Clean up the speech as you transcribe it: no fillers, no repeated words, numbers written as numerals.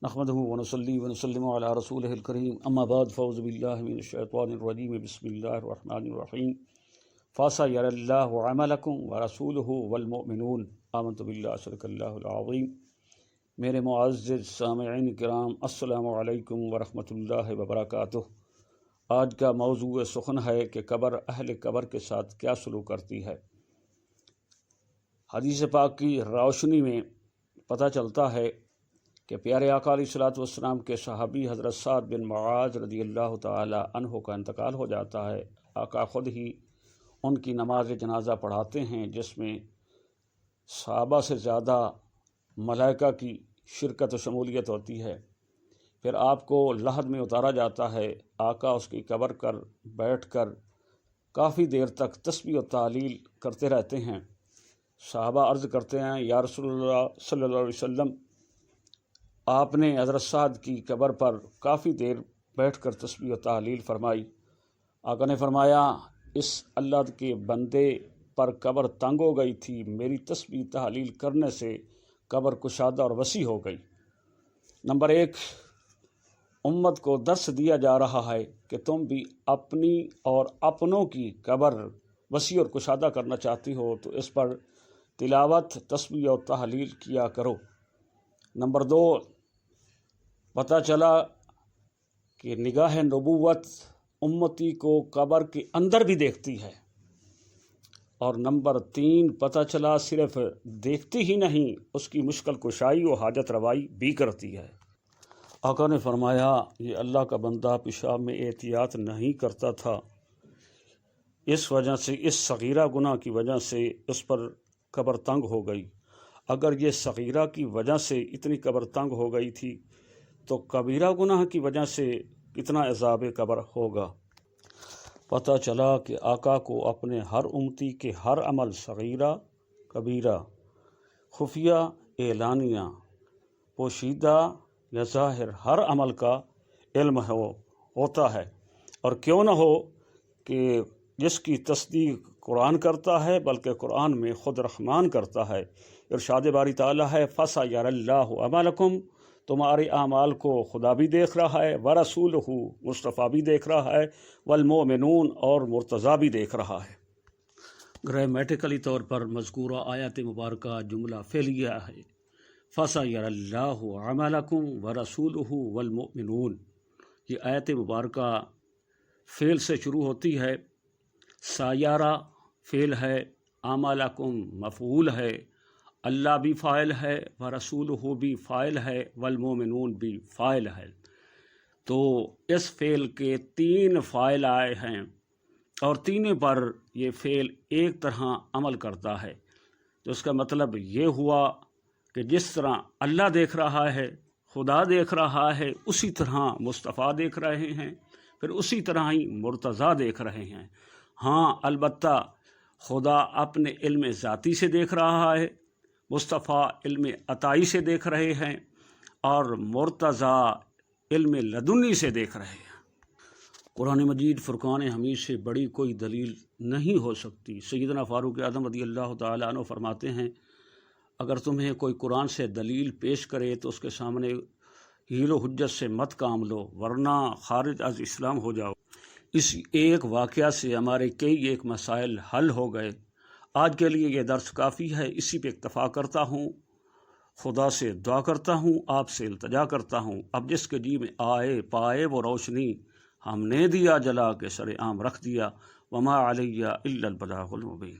نحمده ونصلي ونسلم على رسوله الكريم اما بعد فاعوذ بالله من الشیطان الرجیم بسم اللہ الرحمن الرحیم فسيرى الله عملكم ورسوله والمؤمنون آمنت بالله صدق اللہ العظیم۔ میرے معزز سامعین کرام، السلام علیکم ورحمۃ اللہ وبرکاتہ۔ آج کا موضوع سخن ہے کہ قبر اہل قبر کے ساتھ کیا سلوک کرتی ہے۔ حدیث پاک کی روشنی میں پتہ چلتا ہے کہ پیارے آقا علیہ الصلوۃ والسلام کے صحابی حضرت سعد بن معاذ رضی اللہ تعالی عنہ کا انتقال ہو جاتا ہے۔ آقا خود ہی ان کی نماز جنازہ پڑھاتے ہیں، جس میں صحابہ سے زیادہ ملائکہ کی شرکت و شمولیت ہوتی ہے۔ پھر آپ کو لحد میں اتارا جاتا ہے۔ آقا اس کی قبر پر بیٹھ کر کافی دیر تک تسبیح و تہلیل کرتے رہتے ہیں۔ صحابہ عرض کرتے ہیں، یا رسول اللہ صلی اللہ علیہ وسلم، آپ نے حضرت سعد کی قبر پر کافی دیر بیٹھ کر تسبیح و تہلیل فرمائی۔ آقا نے فرمایا، اس اللہ کے بندے پر قبر تنگ ہو گئی تھی، میری تسبیح تہلیل کرنے سے قبر کشادہ اور وسیع ہو گئی۔ نمبر 1، امت کو درس دیا جا رہا ہے کہ تم بھی اپنی اور اپنوں کی قبر وسیع اور کشادہ کرنا چاہتی ہو تو اس پر تلاوت، تسبیح و تہلیل کیا کرو۔ نمبر 2، پتہ چلا کہ نگاہ نبوت امتی کو قبر کے اندر بھی دیکھتی ہے۔ اور نمبر 3، پتہ چلا صرف دیکھتی ہی نہیں، اس کی مشکل کشائی و حاجت روائی بھی کرتی ہے۔ آقا نے فرمایا، یہ اللہ کا بندہ پیشاب میں احتیاط نہیں کرتا تھا، اس وجہ سے، اس صغیرہ گناہ کی وجہ سے اس پر قبر تنگ ہو گئی۔ اگر یہ صغیرہ کی وجہ سے اتنی قبر تنگ ہو گئی تھی تو کبیرہ گناہ کی وجہ سے کتنا عذاب قبر ہوگا۔ پتہ چلا کہ آقا کو اپنے ہر امتی کے ہر عمل، صغیرہ، کبیرہ، خفیہ، اعلانیہ، پوشیدہ یا ظاہر، ہر عمل کا علم ہوتا ہے، اور کیوں نہ ہو کہ جس کی تصدیق قرآن کرتا ہے بلکہ قرآن میں خود رحمان کرتا ہے۔ ارشاد باری تعالیٰ ہے، فَسَيَرَى اللَّهُ عَمَلَكُمْ، تمہارے اعمال کو خدا بھی دیکھ رہا ہے، وَرَسُولُهُ، مصطفیٰ بھی دیکھ رہا ہے، وَالْمُؤْمِنُونَ، اور مرتضیٰ بھی دیکھ رہا ہے۔ گرامیٹیکلی طور پر مذکورہ آیت مبارکہ جملہ فعلیہ ہے، فَسَيَرَى اللَّهُ عَمَلَكُمْ وَرَسُولُهُ وَالْمُؤْمِنُونَ۔ یہ آیت مبارکہ فعل سے شروع ہوتی ہے۔ سایارہ فعل ہے، اعمالکم مفعول ہے، اللہ بھی فاعل ہے، ورسولہ بھی فاعل ہے، والمومنون بھی فاعل ہے۔ تو اس فعل کے 3 فاعل آئے ہیں اور تینوں پر یہ فعل ایک طرح عمل کرتا ہے۔ تو اس کا مطلب یہ ہوا کہ جس طرح اللہ دیکھ رہا ہے، خدا دیکھ رہا ہے، اسی طرح مصطفیٰ دیکھ رہے ہیں، پھر اسی طرح ہی مرتضیٰ دیکھ رہے ہیں۔ ہاں، البتہ خدا اپنے علم ذاتی سے دیکھ رہا ہے، مصطفیٰ علم عطائی سے دیکھ رہے ہیں، اور مرتضیٰ علم لدنی سے دیکھ رہے ہیں۔ قرآن مجید فرقان حمید سے بڑی کوئی دلیل نہیں ہو سکتی۔ سیدنا فاروق اعظم رضی اللہ تعالیٰ عنہ فرماتے ہیں، اگر تمہیں کوئی قرآن سے دلیل پیش کرے تو اس کے سامنے حیل و حجت سے مت کام لو، ورنہ خارج از اسلام ہو جاؤ۔ اس ایک واقعہ سے ہمارے کئی ایک مسائل حل ہو گئے۔ آج کے لیے یہ درس کافی ہے، اسی پہ اکتفا کرتا ہوں۔ خدا سے دعا کرتا ہوں، آپ سے التجا کرتا ہوں، اب جس کے جی میں آئے پائے وہ روشنی ہم نے دیا جلا کے سر عام رکھ دیا۔ وما علیہ الا البلاغ المبین۔